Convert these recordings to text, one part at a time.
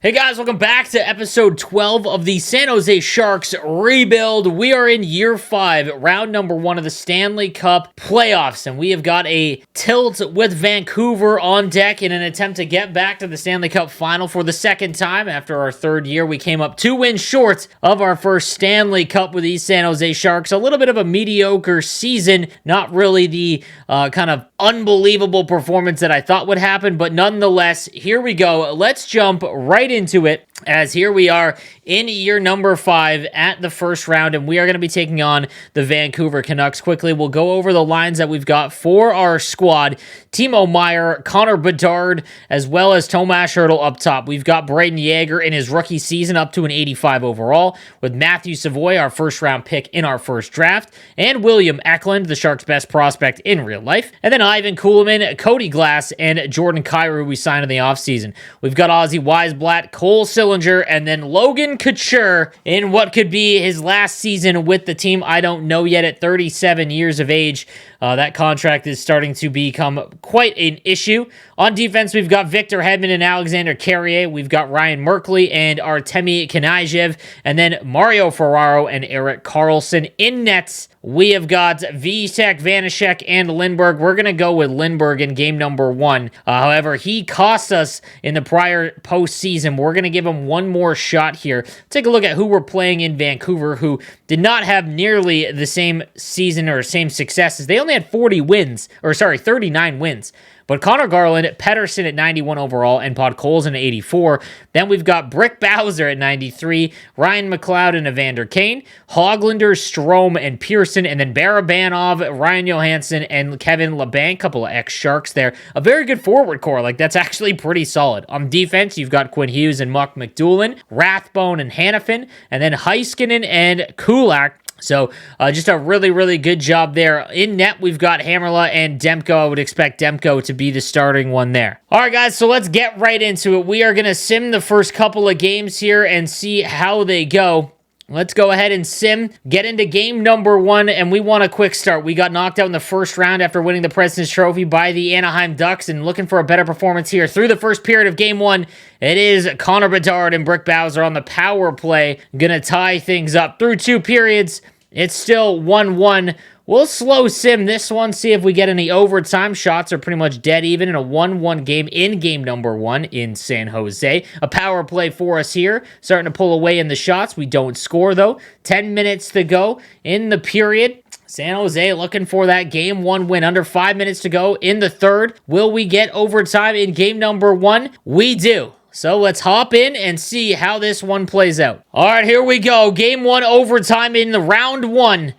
Hey guys, welcome back to episode 12 of the San Jose Sharks rebuild. We are in year 5, round number 1 of the Stanley Cup playoffs, and we have got a tilt with Vancouver on deck in an attempt to get back to the Stanley Cup Final for the second time. After our third year, we came up 2 wins short of our first Stanley Cup with these San Jose Sharks. A little bit of a mediocre season, not really the kind of unbelievable performance that I thought would happen, but nonetheless, here we go. Let's jump right into it, as here we are in year number 5 at the first round, and we are going to be taking on the Vancouver Canucks. Quickly, we'll go over the lines that we've got for our squad. Timo Meier, Connor Bedard, as well as Tomas Hertl up top. We've got Brayden Yager in his rookie season up to an 85 overall, with Matthew Savoy, our first-round pick in our first draft, and William Eklund, the Sharks' best prospect in real life, and then Ivan Kuhlman, Cody Glass, and Jordan Kyrou, who we signed in the offseason. We've got Ozzy Weisblatt, Cole Sillinger, and then Logan Couture in what could be his last season with the team. I don't know yet at 37 years of age. That contract is starting to become quite an issue. On defense, we've got Victor Hedman and Alexander Carrier. We've got Ryan Merkley and Artemi Kanajev, and then Mario Ferraro and Erik Karlsson in nets. We have got Vitek, Vanashek, and Lindbergh. We're going to go with Lindbergh in game number 1. However, he cost us in the prior postseason. We're going to give him one more shot here. Take a look at who we're playing in Vancouver, who did not have nearly the same season or same successes. They only had 39 wins. But Connor Garland, Pettersson at 91 overall, and Podkolzin at 84. Then we've got Brick Bowser at 93, Ryan McLeod and Evander Kane, Hoglander, Strome, and Pearson, and then Barabanov, Ryan Johansson, and Kevin Labanc, couple of ex-Sharks there. A very good forward core. That's actually pretty solid. On defense, you've got Quinn Hughes and Muck McDoolin, Rathbone and Hannafin, and then Heiskanen and Kulak. So just a really, really good job there. In net, we've got Hammerla and Demko. I would expect Demko to be the starting one there. All right, guys, so let's get right into it. We are going to sim the first couple of games here and see how they go. Let's go ahead and sim, get into game number 1, and we want a quick start. We got knocked out in the first round after winning the President's Trophy by the Anaheim Ducks, and looking for a better performance here. Through the first period of game 1, it is Connor Bedard and Brick Bowser on the power play, gonna tie things up. Through 2 periods, it's still 1-1. We'll slow sim this one, see if we get any overtime. Shots are pretty much dead even in a 1-1 game in game number 1 in San Jose. A power play for us here. Starting to pull away in the shots. We don't score, though. 10 minutes to go in the period. San Jose looking for that game 1 win. Under 5 minutes to go in the third. Will we get overtime in game number 1? We do. So let's hop in and see how this one plays out. All right, here we go. Game 1 overtime in the round 1.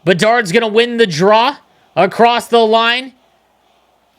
Bedard's going to win the draw across the line.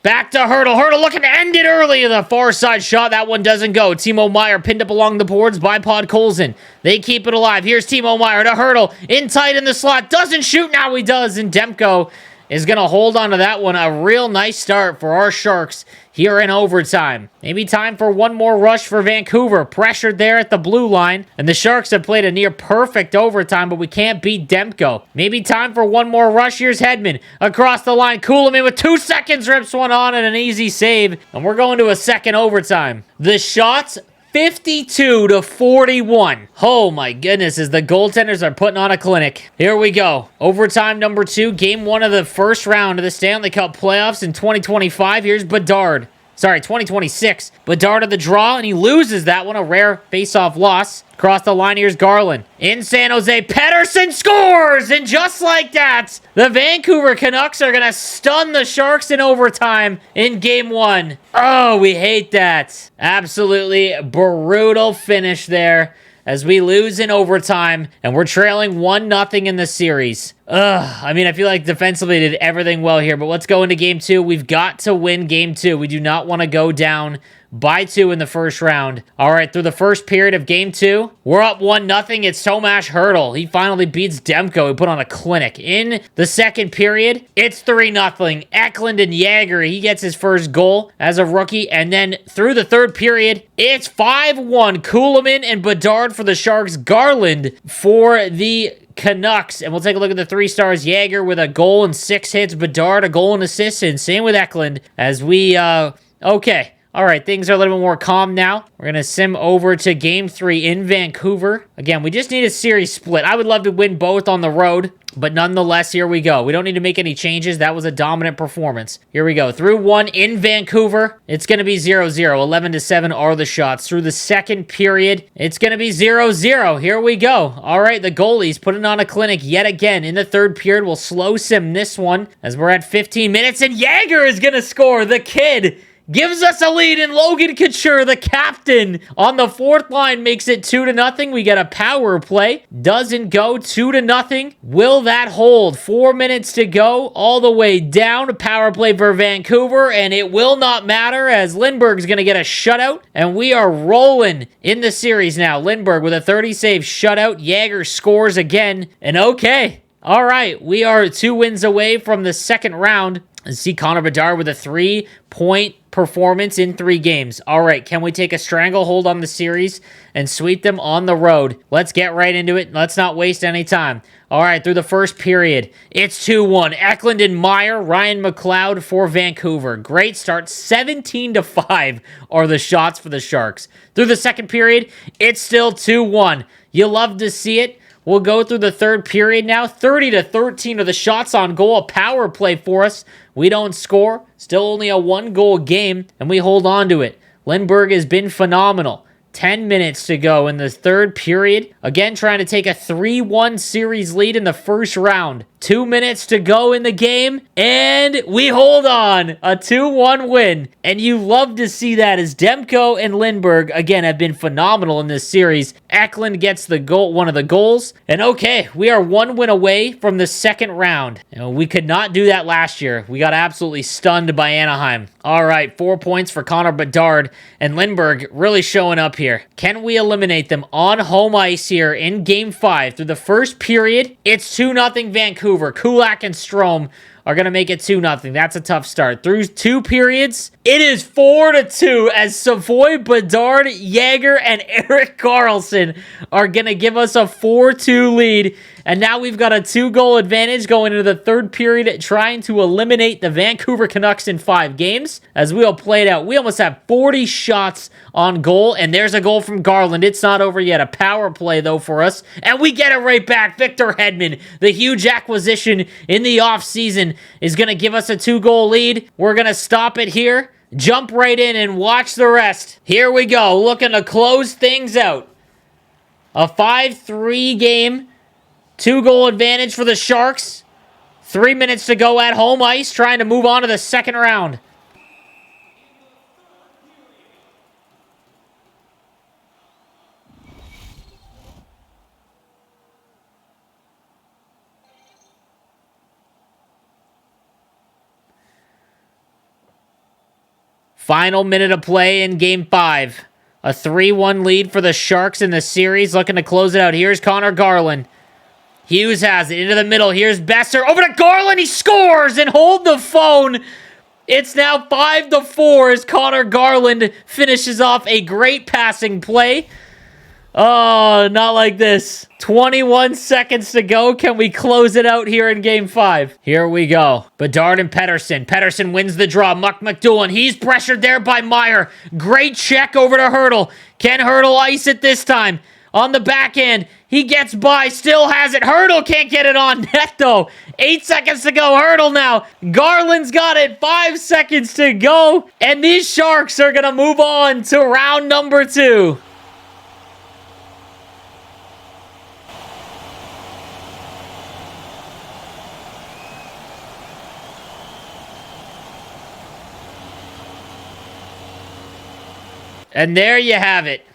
Back to Hertl. Hertl looking to end it early. The far side shot. That one doesn't go. Timo Meier pinned up along the boards by Podkolzin. They keep it alive. Here's Timo Meier to Hertl. In tight in the slot. Doesn't shoot. Now he does. And Demko is going to hold on to that one. A real nice start for our Sharks here in overtime. Maybe time for one more rush for Vancouver. Pressured there at the blue line. And the Sharks have played a near perfect overtime, but we can't beat Demko. Maybe time for one more rush. Here's Hedman across the line. Kuhlman with 2 seconds rips one on and an easy save. And we're going to a second overtime. The shots 52-41. Oh my goodness, as the goaltenders are putting on a clinic. Here we go. Overtime number 2, game 1 of the first round of the Stanley Cup playoffs in 2025. Here's Bedard. Sorry, 2026. Bedard of the draw, and he loses that one. A rare face-off loss. Across the line, here's Garland. In San Jose, Pettersson scores! And just like that, the Vancouver Canucks are going to stun the Sharks in overtime in game 1. Oh, we hate that. Absolutely brutal finish there as we lose in overtime, and we're trailing 1-0 in the series. I feel like defensively did everything well here, but let's go into game 2. We've got to win game 2. We do not want to go down by 2 in the first round. All right, through the first period of game 2, we're up 1-0. It's Tomas Hertl. He finally beats Demko. He put on a clinic. In the second period, it's 3-0. Eklund and Yager, he gets his first goal as a rookie. And then through the third period, it's 5-1. Kuhlman and Bedard for the Sharks. Garland for the Canucks. And we'll take a look at the 3 stars. Yager with a goal and 6 hits. Bedard a goal and assist. And same with Eklund as we, okay. All right, things are a little bit more calm now. We're going to sim over to Game 3 in Vancouver. Again, we just need a series split. I would love to win both on the road, but nonetheless, here we go. We don't need to make any changes. That was a dominant performance. Here we go. Through 1 in Vancouver, it's going to be 0-0. 11-7 are the shots. Through the second period, it's going to be 0-0. Here we go. All right, the goalie's putting on a clinic yet again. In the third period, we'll slow sim this one as we're at 15 minutes, and Yager is going to score. The kid gives us a lead, and Logan Couture, the captain, on the fourth line, makes it 2-0. We get a power play. Doesn't go. 2-0. Will that hold? 4 minutes to go. All the way down. A power play for Vancouver, and it will not matter as Lindbergh's going to get a shutout, and we are rolling in the series now. Lindbergh with a 30-save shutout. Yager scores again, and okay. All right, we are 2 wins away from the second round. See Connor Bedard with a 3-point performance in 3 games. All right, can we take a stranglehold on the series and sweep them on the road? Let's get right into it. Let's not waste any time. All right, through the first period, it's 2-1. Eklund and Meyer, Ryan McLeod for Vancouver. Great start. 17-5 are the shots for the Sharks. Through the second period, it's still 2-1. You love to see it. We'll go through the third period now. 30-13 are the shots on goal. A power play for us. We don't score. Still only a 1-goal game, and we hold on to it. Lindbergh has been phenomenal. 10 minutes to go in the third period. Again, trying to take a 3-1 series lead in the first round. 2 minutes to go in the game, and we hold on. A 2-1 win. And you love to see that as Demko and Lindbergh, again, have been phenomenal in this series. Eklund gets the goal, one of the goals. And okay, we are 1 win away from the second round. And we could not do that last year. We got absolutely stunned by Anaheim. All right, 4 points for Connor Bedard, and Lindbergh really showing up here. Can we eliminate them on home ice here in Game 5? Through the first period, it's 2-0 Vancouver. Kulak and Strome are going to make it 2-0. That's a tough start. Through 2 periods, it is 4-2 as Savoy, Bedard, Yager, and Erik Karlsson are going to give us a 4-2 lead. And now we've got a 2-goal advantage going into the third period, trying to eliminate the Vancouver Canucks in 5 games. As we'll play it out, we almost have 40 shots on goal, and there's a goal from Garland. It's not over yet. A power play, though, for us. And we get it right back. Victor Hedman, the huge acquisition in the offseason, is going to give us a 2-goal lead. We're going to stop it here, jump right in, and watch the rest. Here we go, looking to close things out. A 5-3 game. 2-goal advantage for the Sharks. 3 minutes to go at home ice, trying to move on to the second round. Final minute of play in Game 5. A 3-1 lead for the Sharks in the series, looking to close it out. Here's Connor Garland. Hughes has it into the middle. Here's Besser. Over to Garland. He scores and hold the phone. It's now 5-4 as Connor Garland finishes off a great passing play. Oh, not like this. 21 seconds to go. Can we close it out here in Game 5? Here we go. Bedard and Pettersson. Pettersson wins the draw. Muck McDoulan. He's pressured there by Meyer. Great check over to Hurdle. Can Hurdle ice it this time? On the backhand, he gets by, still has it. Hurdle can't get it on net, though. 8 seconds to go. Hurdle now. Garland's got it. 5 seconds to go. And these Sharks are going to move on to round number 2. And there you have it.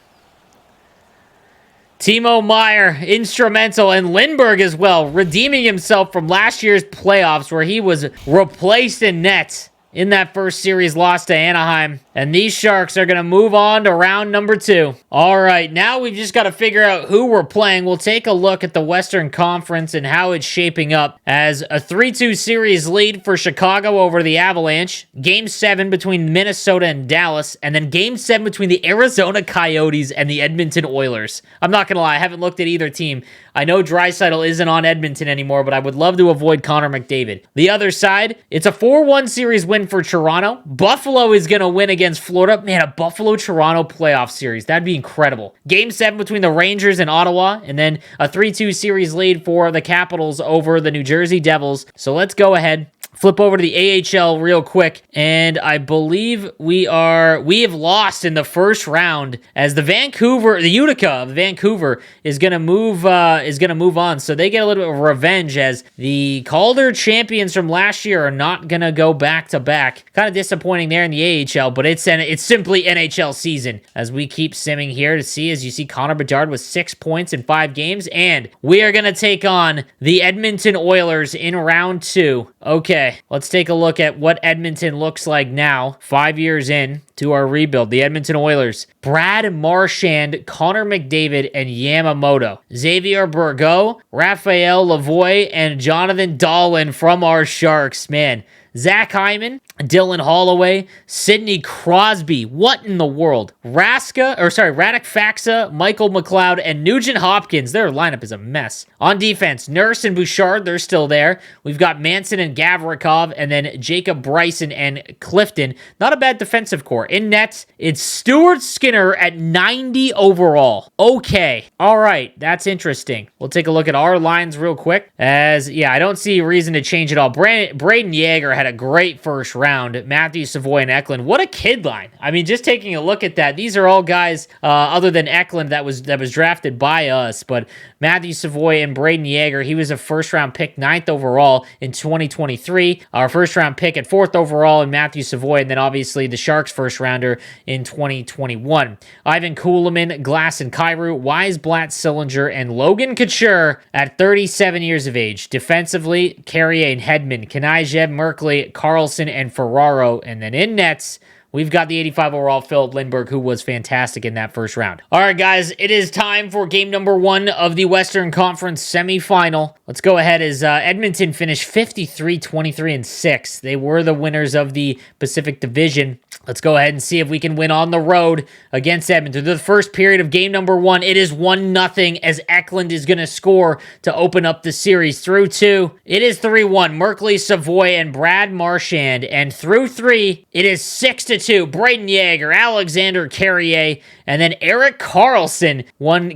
Timo Meyer, instrumental, and Lindbergh as well, redeeming himself from last year's playoffs where he was replaced in net in that first series loss to Anaheim. And these Sharks are going to move on to round number 2. All right, now we've just got to figure out who we're playing. We'll take a look at the Western Conference and how it's shaping up as a 3-2 series lead for Chicago over the Avalanche. Game 7 between Minnesota and Dallas, and then Game 7 between the Arizona Coyotes and the Edmonton Oilers. I'm not going to lie, I haven't looked at either team. I know Draisaitl isn't on Edmonton anymore, but I would love to avoid Connor McDavid. The other side, it's a 4-1 series win for Toronto. Buffalo is going to win against against Florida. Man, a Buffalo-Toronto playoff series. That'd be incredible. Game 7 between the Rangers and Ottawa, and then a 3-2 series lead for the Capitals over the New Jersey Devils. So let's go ahead, flip over to the AHL real quick, and I believe we have lost in the first round as the Utica of Vancouver is gonna move on. So they get a little bit of revenge as the Calder champions from last year are not gonna go back to back. Kind of disappointing there in the AHL, but it's simply NHL season as we keep simming here to see, as you see, Connor Bedard with 6 points in 5 games, and we are gonna take on the Edmonton Oilers in round 2. Okay, let's take a look at what Edmonton looks like now, 5 years in to our rebuild. The Edmonton Oilers: Brad Marchand, Connor McDavid, and Yamamoto. Xavier Bourgault, Raphael Lavoie, and Jonathan Dahlen from our Sharks. Man, Zach Hyman, Dylan Holloway, Sidney Crosby. What in the world? Radek Faksa, Michael McLeod, and Nugent Hopkins. Their lineup is a mess. On defense, Nurse and Bouchard, they're still there. We've got Manson and Gavrikov, and then Jacob Bryson and Clifton. Not a bad defensive core. In net, it's Stuart Skinner at 90 overall. Okay. All right. That's interesting. We'll take a look at our lines real quick. I don't see a reason to change it all. Braden Yeager had a great first round. Matthew Savoy and Eklund. What a kid line. I mean, just taking a look at that, these are all guys other than Eklund that was drafted by us, but Matthew Savoy and Braden Yeager, he was a first round pick, 9th overall in 2023. Our first round pick at 4th overall in Matthew Savoy, and then obviously the Sharks first rounder in 2021. Ivan Kulemin, Glass and Kyrou, Weisblatt, Sillinger, and Logan Couture at 37 years of age. Defensively, Carrier and Hedman, Kanijev, Merkley, Carlson, and Ferraro. And then in nets, we've got the 85 overall Philip Lindbergh, who was fantastic in that first round. All right, guys, it is time for game number 1 of the Western Conference semifinal. Let's go ahead as Edmonton finished 53-23-6. They were the winners of the Pacific Division. Let's go ahead and see if we can win on the road against Edmonton. Through the first period of game number 1, it is 1-0 as Eklund is going to score to open up the series. Through 2, it is 3-1. Merkley, Savoy, and Brad Marchand. And through 3, it is 6-2. Braden Yeager, Alexander Carrier, and then Erik Karlsson.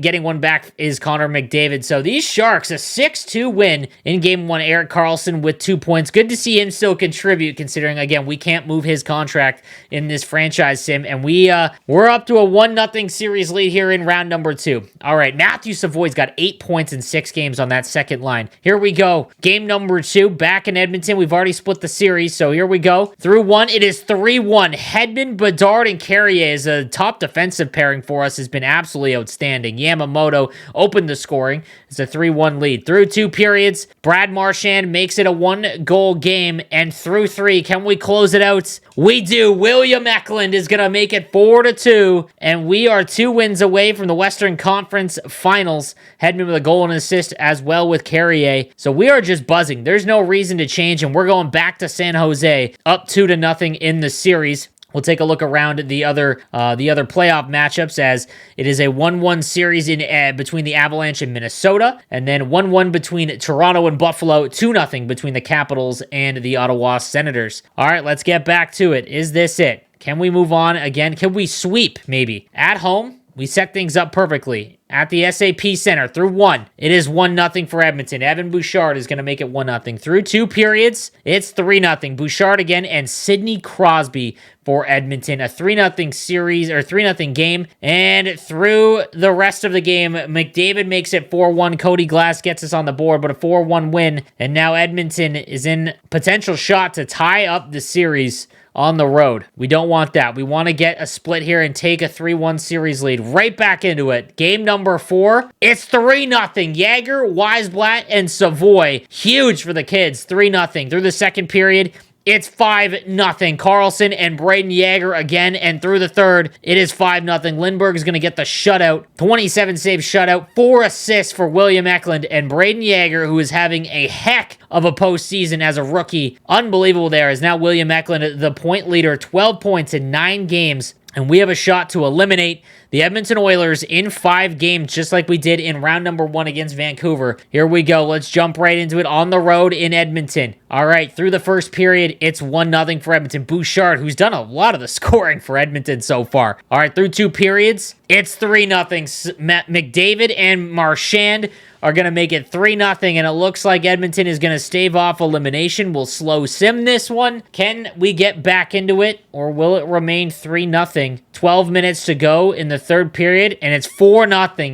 Getting one back is Connor McDavid. So these Sharks, a 6-2 win in game 1. Erik Karlsson with 2 points. Good to see him still contribute, considering, again, we can't move his contract in this franchise sim, and we're up to a 1-0 series lead here in round number 2. All right, Matthew Savoy's got 8 points in 6 games on that second line. Here we go. Game number 2, back in Edmonton. We've already split the series, so here we go. Through 1, it is 3-1. Hedman, Bedard, and Carrier is a top defensive pairing for us. Has been absolutely outstanding. Yamamoto opened the scoring. It's a 3-1 lead. Through 2 periods, Brad Marchand makes it a 1-goal game, and through 3, can we close it out? We do. William Eklund is going to make it 4-2, and we are 2 wins away from the Western Conference Finals. Hedman with a goal and assist as well with Carrier. So we are just buzzing. There's no reason to change, and we're going back to San Jose, up 2-0 in the series. We'll take a look around at the other playoff matchups, as it is a 1-1 series between the Avalanche and Minnesota, and then 1-1 between Toronto and Buffalo, 2-0 between the Capitals and the Ottawa Senators. All right, let's get back to it. Is this it? Can we move on again? Can we sweep, maybe? At home, we set things up perfectly. At the SAP Center, through 1, it is 1-0 for Edmonton. Evan Bouchard is going to make it 1-0. Through 2 periods, it's 3-0. Bouchard again and Sidney Crosby for Edmonton. A 3-0 series, or 3-0 game. And through the rest of the game, McDavid makes it 4-1. Cody Glass gets us on the board, but a 4-1 win. And now Edmonton is in potential shot to tie up the series on the road. We don't want that. We want to get a split here and take a 3-1 series lead right back into it. Game number 4, it's 3-0. Yeager, Weisblatt, and Savoy. Huge for the kids. 3-0. Through the second period, it's 5-0. Carlson and Braden Yeager again, and through the third, it is 5-0. Lindbergh is going to get the shutout. 27-save shutout, 4 assists for William Eklund, and Braden Yeager, who is having a heck of a postseason as a rookie. Unbelievable there, is now William Eklund, the point leader, 12 points in 9 games and we have a shot to eliminate the Edmonton Oilers in 5 games, just like we did in round number 1 against Vancouver. Here we go. Let's jump right into it on the road in Edmonton. All right, through the first period, it's 1-0 for Edmonton. Bouchard, who's done a lot of the scoring for Edmonton so far. All right, through 2 periods, it's 3-0. McDavid and Marchand are going to make it 3-0, and it looks like Edmonton is going to stave off elimination. We'll slow sim this one. Can we get back into it, or will it remain 3-0? 12 minutes to go in the third period, and it's 4-0.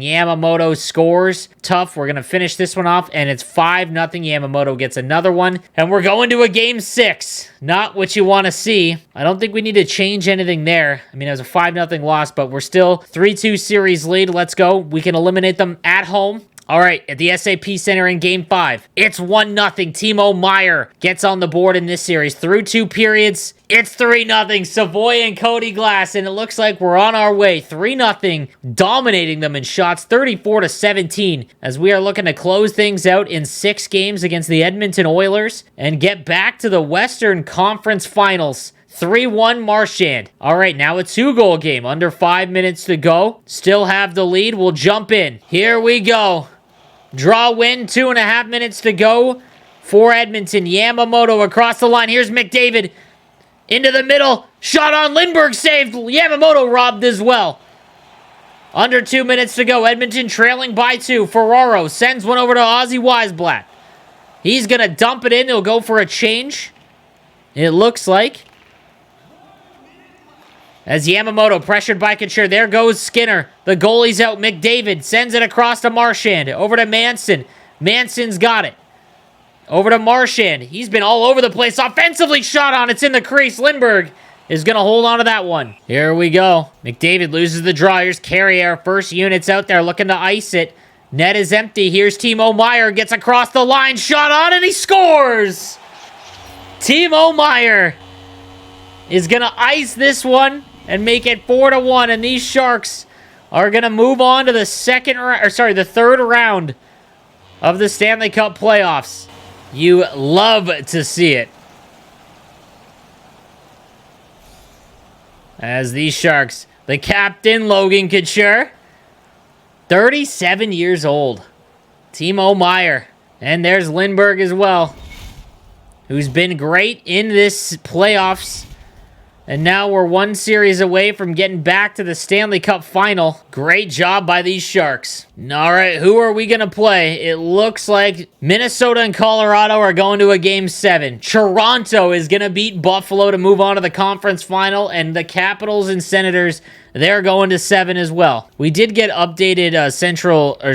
Yamamoto scores. Tough. We're going to finish this one off, and it's 5-0. Yamamoto gets another one, and we're going to a game 6. Not what you want to see. I don't think we need to change anything there. I mean, it was a 5-0 loss, but we're still 3-2 series lead. Let's go. We can eliminate them at home. All right, at the SAP Center in Game 5, it's 1-0. Timo Meier gets on the board in this series. Through 2 periods, it's 3-0. Savoy and Cody Glass, and it looks like we're on our way. 3-0, dominating them in shots, 34-17, as we are looking to close things out in 6 games against the Edmonton Oilers and get back to the Western Conference Finals. 3-1 Marchand. All right, now a 2-goal game. Under 5 minutes to go. Still have the lead. We'll jump in. Here we go. Draw win, 2.5 minutes to go for Edmonton. Yamamoto across the line. Here's McDavid into the middle. Shot on Lindbergh, saved. Yamamoto robbed as well. Under 2 minutes to go. Edmonton trailing by 2. Ferraro sends one over to Ozzy Weisblatt. He's going to dump it in. He'll go for a change. It looks like. As Yamamoto pressured by Couture. There goes Skinner. The goalie's out. McDavid sends it across to Marchand. Over to Manson. Manson's got it. Over to Marchand. He's been all over the place. Offensively shot on. It's in the crease. Lindbergh is going to hold on to that one. Here we go. McDavid loses the draw. Here's Carrier. First unit's out there looking to ice it. Net is empty. Here's Timo Meier. Gets across the line. Shot on and he scores. Timo Meier is going to ice this one and make it 4-1, and these Sharks are going to move on to the the third round of the Stanley Cup playoffs. You love to see it. As these Sharks, the captain, Logan Couture, 37 years old. Timo Meier, and there's Lindbergh as well, who's been great in this playoffs. And now we're 1 series away from getting back to the Stanley Cup Final. Great job by these Sharks. All right, who are we going to play? It looks like Minnesota and Colorado are going to a Game 7. Toronto is going to beat Buffalo to move on to the conference final. And the Capitals and Senators, they're going to 7 as well. We did get updated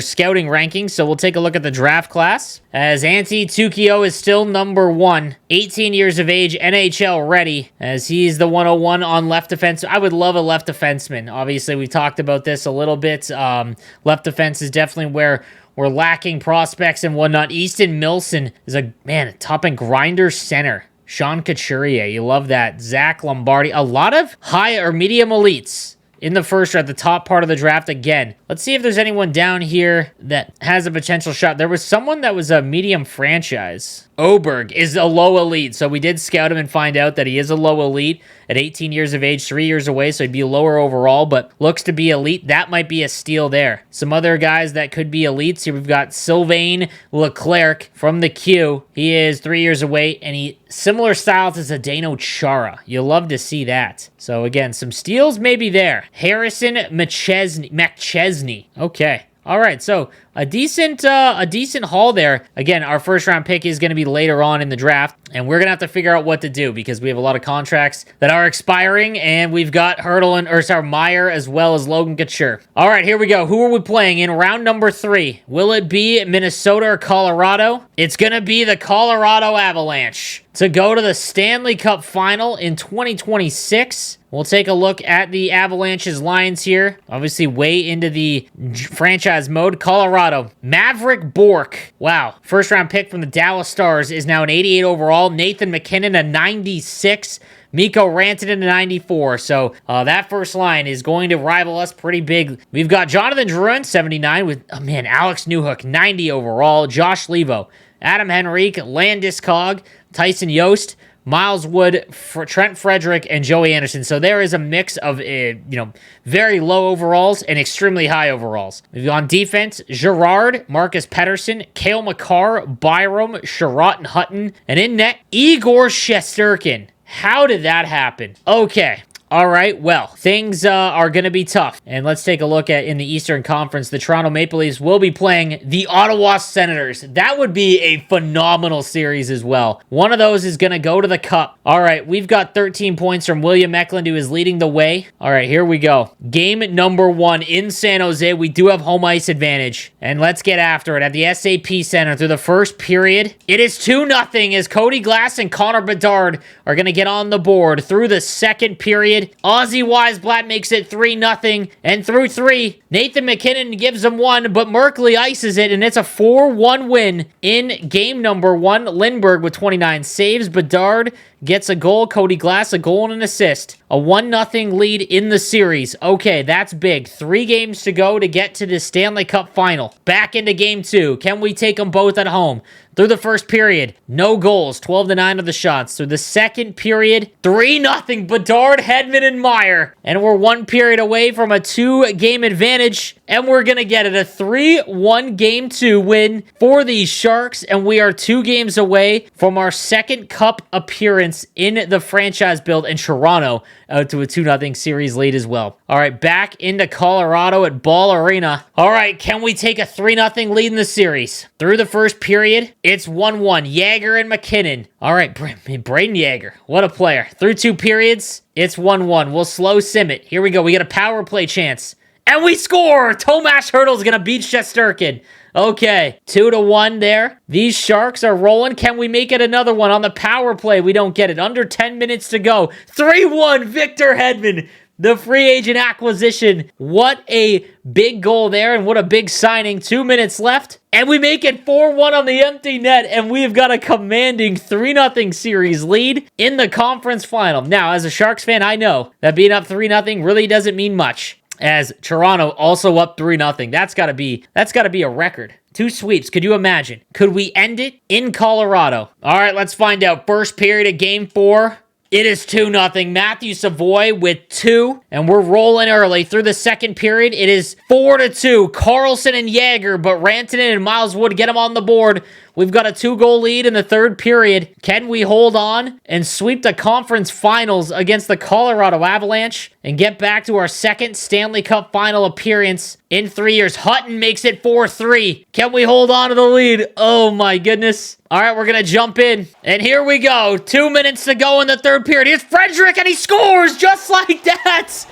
scouting rankings, so we'll take a look at the draft class. As Antti Tukio is still number 1, 18 years of age, NHL ready, as he's the 101 on left defense. I would love a left defenseman. Obviously, we talked about this a little bit. Left defense is definitely where we're lacking prospects and whatnot. Easton Milson is a top and grinder center. Sean Couturier, you love that. Zach Lombardi, a lot of high or medium elites in the first round, the top part of the draft again. Let's see if there's anyone down here that has a potential shot. There was someone that was a medium franchise. Oberg is a low elite, so we did scout him and find out that he is a low elite at 18 years of age, 3 years away, so he'd be lower overall, but looks to be elite. That might be a steal there. Some other guys that could be elites here, we've got Sylvain Leclerc from the Q. He is 3 years away, and he similar style to Zdeno Chara. You'll love to see that. So again, some steals maybe there. Harrison McChesney. Okay. All right, so a decent haul there. Again, our first round pick is going to be later on in the draft, and we're going to have to figure out what to do because we have a lot of contracts that are expiring, and we've got Meier as well as Logan Couture. All right, here we go. Who are we playing in round number 3? Will it be Minnesota or Colorado? It's going to be the Colorado Avalanche to go to the Stanley Cup Final in 2026. We'll take a look at the Avalanche's lines here. Obviously, way into the franchise mode. Colorado, Maverick Bourque. Wow. First round pick from the Dallas Stars is now an 88 overall. Nathan McKinnon, a 96. Mikko Rantanen, a 94. So that first line is going to rival us pretty big. We've got Jonathan Drouin, 79, with, Alex Newhook, 90 overall. Josh Levo, Adam Henrique, Landeskog, Tyson Yost, Miles Wood, Trent Frederick, and Joey Anderson. So there is a mix of, very low overalls and extremely high overalls. On defense, Gerard, Marcus Pettersson, Cale Makar, Byram, Sherratt, and Hutton. And in net, Igor Shesterkin. How did that happen? Okay. All right, well, things are going to be tough. And let's take a look at, in the Eastern Conference, the Toronto Maple Leafs will be playing the Ottawa Senators. That would be a phenomenal series as well. One of those is going to go to the Cup. All right, we've got 13 points from William Eklund, who is leading the way. All right, here we go. Game number 1 in San Jose. We do have home ice advantage. And let's get after it at the SAP Center through the first period. It is 2-0 as Cody Glass and Connor Bedard are going to get on the board through the second period. Ozzy Weisblatt makes it 3-0, and through 3, Nathan McKinnon gives them 1, but Merkley ices it, and it's a 4-1 win in game number 1. Lindbergh with 29 saves. Bedard gets a goal. Cody Glass a goal and an assist. A 1-0 lead in the series. Okay, that's big. 3 games to go to get to the Stanley Cup Final. Back into game 2. Can we take them both at home? Through the first period, no goals, 12-9 of the shots. Through the second period, 3-0, Bedard, Hedman, and Meyer. And we're 1 period away from a 2-game advantage, and we're going to get it. A 3-1 Game 2 win for the Sharks, and we are 2 games away from our second Cup appearance in the franchise build, in Toronto out to a 2-0 series lead as well. All right, back into Colorado at Ball Arena. All right, can we take a 3-0 lead in the series? Through the first period, it's 1-1. Yager and McKinnon. All right, Braden Yager. What a player. Through 2 periods, it's 1-1. We'll slow sim it. Here we go. We get a power play chance. And we score! Tomas Hertl's going to beat Shesterkin. Okay, 2-1 there. These Sharks are rolling. Can we make it another one on the power play? We don't get it. Under 10 minutes to go. 3-1, Victor Hedman. The free agent acquisition. What a big goal there, and what a big signing. 2 minutes left, and we make it 4-1 on the empty net, and we've got a commanding 3-0 series lead in the conference final. Now, as a Sharks fan, I know that being up 3-0 really doesn't mean much, as Toronto also up 3-0. That's got to be a record. 2 sweeps. Could you imagine? Could we end it in Colorado? All right, let's find out. First period of game 4. It is 2-0. Matthew Savoy with 2, and we're rolling early. Through the second period, it is 4-2. Carlson and Yager, but Rantanen and Miles Wood get them on the board. We've got a 2-goal lead in the third period. Can we hold on and sweep the conference finals against the Colorado Avalanche and get back to our second Stanley Cup Final appearance in 3 years? Hutton makes it 4-3. Can we hold on to the lead? Oh my goodness. All right, we're going to jump in. And here we go. 2 minutes to go in the third period. Here's Frederick, and he scores just like that.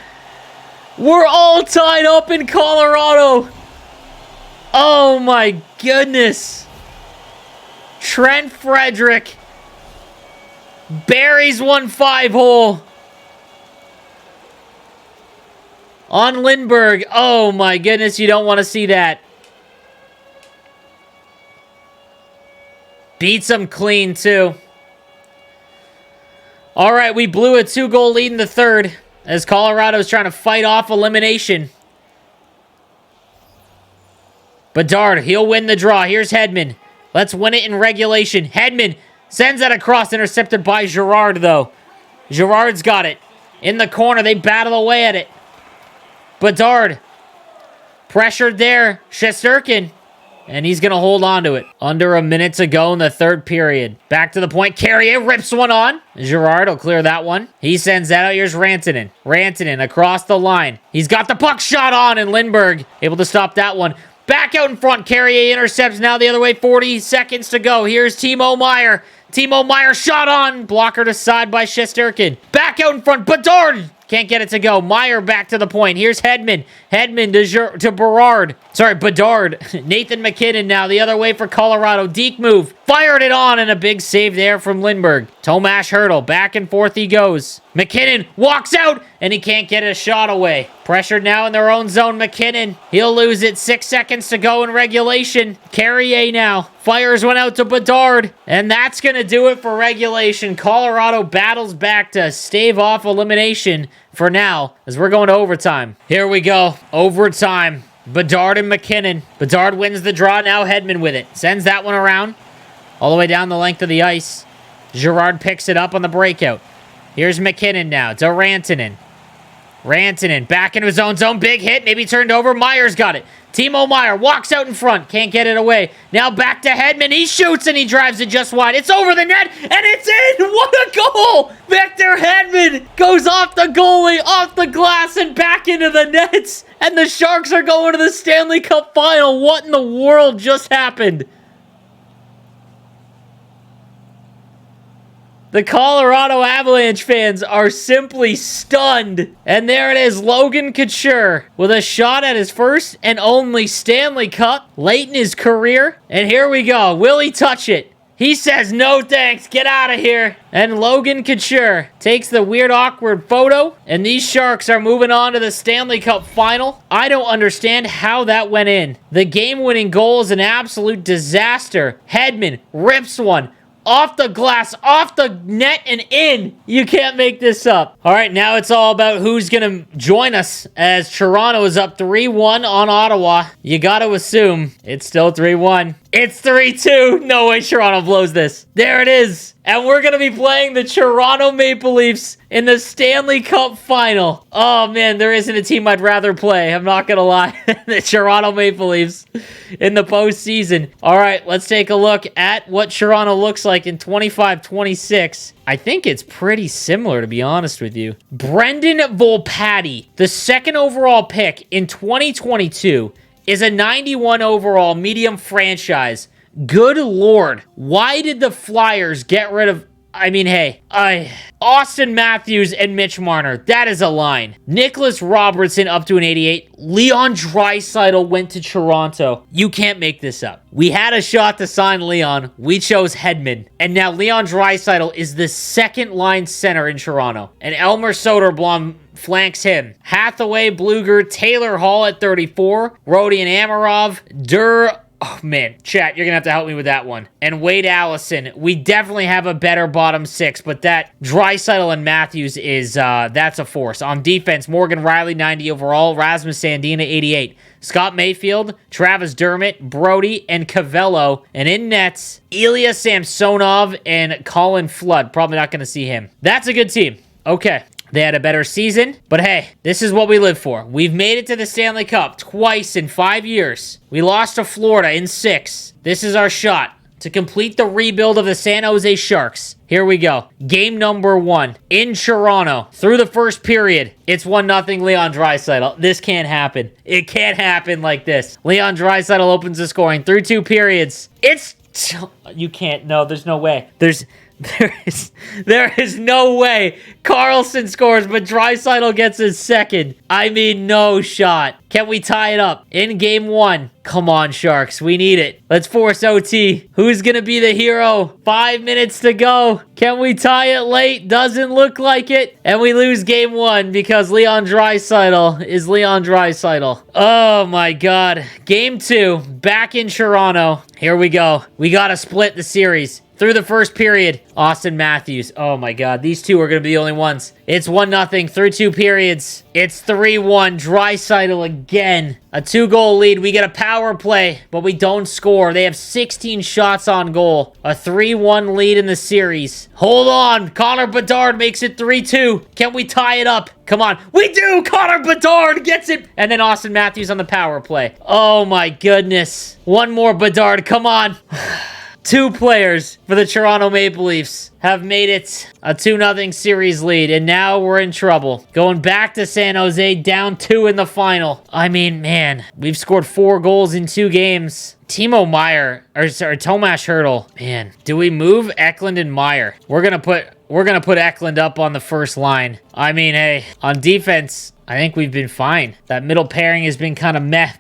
We're all tied up in Colorado. Oh my goodness. Trent Frederick buries 1 5-hole on Lindbergh. Oh my goodness, you don't want to see that. Beats him clean too. All right, we blew a 2-goal lead in the third as Colorado's trying to fight off elimination. Bedard, he'll win the draw. Here's Hedman. Let's win it in regulation. Hedman sends that across, intercepted by Gerard, though. Gerard's got it. In the corner, they battle away at it. Bedard, pressured there. Shesterkin, and he's going to hold on to it. Under a minute to go in the third period. Back to the point. Carrier rips one on. Gerard will clear that one. He sends that out. Here's Rantanen. Rantanen across the line. He's got the puck shot on, and Lindbergh able to stop that one. Back out in front, Carrier intercepts now the other way, 40 seconds to go. Here's Timo Meier. Timo Meier shot on, blocker to side by Shesterkin. Back out in front, Bedard can't get it to go. Meier back to the point. Here's Hedman. Hedman to Berard. Sorry, Bedard. Nathan McKinnon now the other way for Colorado. Deke move. Fired it on, and a big save there from Lindbergh. Tomas Hertl, back and forth he goes. McKinnon walks out, and he can't get a shot away. Pressured now in their own zone, McKinnon. He'll lose it. 6 seconds to go in regulation. Carrier now. Fires one out to Bedard, and that's going to do it for regulation. Colorado battles back to stave off elimination for now, as we're going to overtime. Here we go. Overtime. Bedard and McKinnon. Bedard wins the draw. Now Hedman with it. Sends that one around. All the way down the length of the ice. Girard picks it up on the breakout. Here's McKinnon now to Rantanen. Rantanen back into his own zone. Big hit. Maybe turned over. Meyer's got it. Timo Meier walks out in front. Can't get it away. Now back to Hedman. He shoots and he drives it just wide. It's over the net and it's in. What a goal. Victor Hedman goes off the goalie, off the glass and back into the nets. And the Sharks are going to the Stanley Cup Final. What in the world just happened? The Colorado Avalanche fans are simply stunned. And there it is, Logan Couture with a shot at his first and only Stanley Cup late in his career. And here we go. Will he touch it? He says, no thanks, get out of here. And Logan Couture takes the weird, awkward photo. And these Sharks are moving on to the Stanley Cup Final. I don't understand how that went in. The game-winning goal is an absolute disaster. Hedman rips one. Off the glass, off the net, and in. You can't make this up. All right, now it's all about who's going to join us as Toronto is up 3-1 on Ottawa. You got to assume it's still 3-1. It's 3-2. No way Toronto blows this. There it is. And we're going to be playing the Toronto Maple Leafs in the Stanley Cup Final. Oh, man, there isn't a team I'd rather play. I'm not going to lie. The Toronto Maple Leafs in the postseason. All right, let's take a look at what Toronto looks like in 25-26. I think it's pretty similar, to be honest with you. Brendan Volpatti, the second overall pick in 2022, is a 91 overall medium franchise. Good Lord. Why did the Flyers get rid of... Austin Matthews and Mitch Marner. That is a line. Nicholas Robertson up to an 88. Leon Draisaitl went to Toronto. You can't make this up. We had a shot to sign Leon. We chose Hedman. And now Leon Draisaitl is the second line center in Toronto. And Elmer Soderblom flanks him. Hathaway, Bluger, Taylor Hall at 34. Rodion Amarov, oh, man. Chat, you're going to have to help me with that one. And Wade Allison. We definitely have a better bottom six, but that Draisaitl and Matthews is, that's a force. On defense, Morgan Riley, 90 overall. Rasmus Sandin, 88. Scott Mayfield, Travis Dermott, Brody, and Cavello. And in nets, Ilya Samsonov and Colin Flood. Probably not going to see him. That's a good team. Okay. They had a better season, but hey, this is what we live for. We've made it to the Stanley Cup twice in 5 years. We lost to Florida in 6. This is our shot to complete the rebuild of the San Jose Sharks. Here we go. Game number 1 in Toronto. Through the first period, it's 1-0 Leon Draisaitl. This can't happen. It can't happen like this. Leon Draisaitl opens the scoring. Through 2 periods, it's... You can't. No, there's no way. There is no way Carlson scores, but Draisaitl gets his second. I mean, no shot. Can we tie it up in game 1? Come on, Sharks. We need it. Let's force OT. Who's going to be the hero? 5 minutes to go. Can we tie it late? Doesn't look like it. And we lose game 1 because Leon Draisaitl is Leon Draisaitl. Oh, my God. Game 2, back in Toronto. Here we go. We got to split the series. Through the first period, Austin Matthews. Oh my God, these two are going to be the only ones. It's 1-0 through 2 periods. It's 3-1. Draisaitl again. A 2-goal lead. We get a power play, but we don't score. They have 16 shots on goal. A 3-1 lead in the series. Hold on. Connor Bedard makes it 3-2. Can we tie it up? Come on. We do! Connor Bedard gets it! And then Austin Matthews on the power play. Oh my goodness. One more Bedard. Come on. 2 players for the Toronto Maple Leafs have made it a 2-0 series lead, and now we're in trouble. Going back to San Jose, down 2 in the final. I mean, man, we've scored 4 goals in 2 games. Timo Meier, Tomas Hertl. Man, do we move Eklund and Meier? We're gonna put Eklund up on the first line. I mean, hey, on defense, I think we've been fine. That middle pairing has been kind of meh,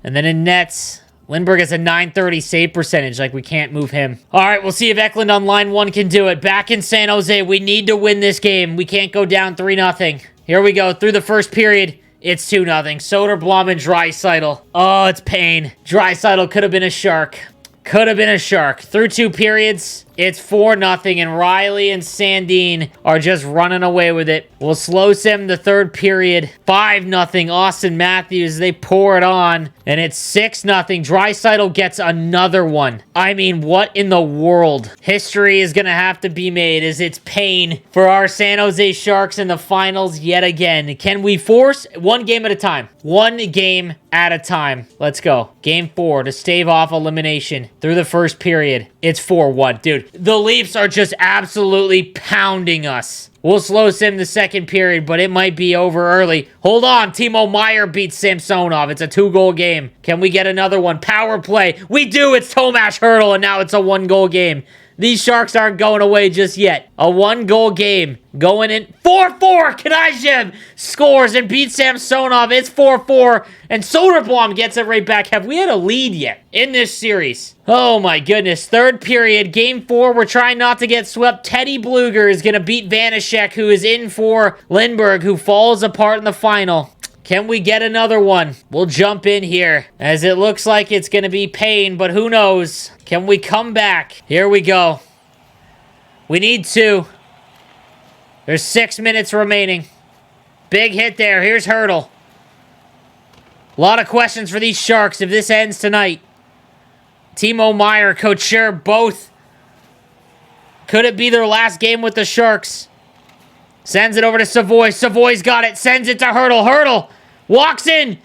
and then in nets, Lindbergh has a .930 save percentage. Like, we can't move him. All right, we'll see if Eklund on line 1 can do it. Back in San Jose, we need to win this game. We can't go down 3-0. Here we go. Through the first period, it's 2-0. Soderblom and Draisaitl. Oh, it's pain. Draisaitl could have been a Shark. Could have been a Shark. Through 2 periods, It's 4-0, and Riley and Sandin are just running away with it. We'll slow sim the third period. 5-0, Austin Matthews, they pour it on, and it's 6-0. Draisaitl gets another one. I mean, what in the world? History is going to have to be made as it's pain for our San Jose Sharks in the finals yet again. Can we force one game at a time? One game at a time. Let's go. Game 4 to stave off elimination through the first period. It's 4-1. Dude, the Leafs are just absolutely pounding us. We'll slow sim the second period, but it might be over early. Hold on. Timo Meier beats Samsonov. It's a 2-goal game. Can we get another one? Power play. We do. It's Tomas Hertl, and now it's a 1-goal game. These Sharks aren't going away just yet. A 1-goal game going in. 4-4. Knyzhov scores and beats Samsonov. It's 4-4. And Soderblom gets it right back. Have we had a lead yet in this series? Oh my goodness. Third period. Game 4. We're trying not to get swept. Teddy Bluger is going to beat Vanecek, who is in for Lindbergh, who falls apart in the final. Can we get another one? We'll jump in here, as it looks like it's going to be pain, but who knows? Can we come back? Here we go. We need 2. There's 6 minutes remaining. Big hit there. Here's Hertl. A lot of questions for these Sharks if this ends tonight. Timo Meier, Couture, both. Could it be their last game with the Sharks? Sends it over to Savoy. Savoy's got it. Sends it to Hertl. Hertl walks in.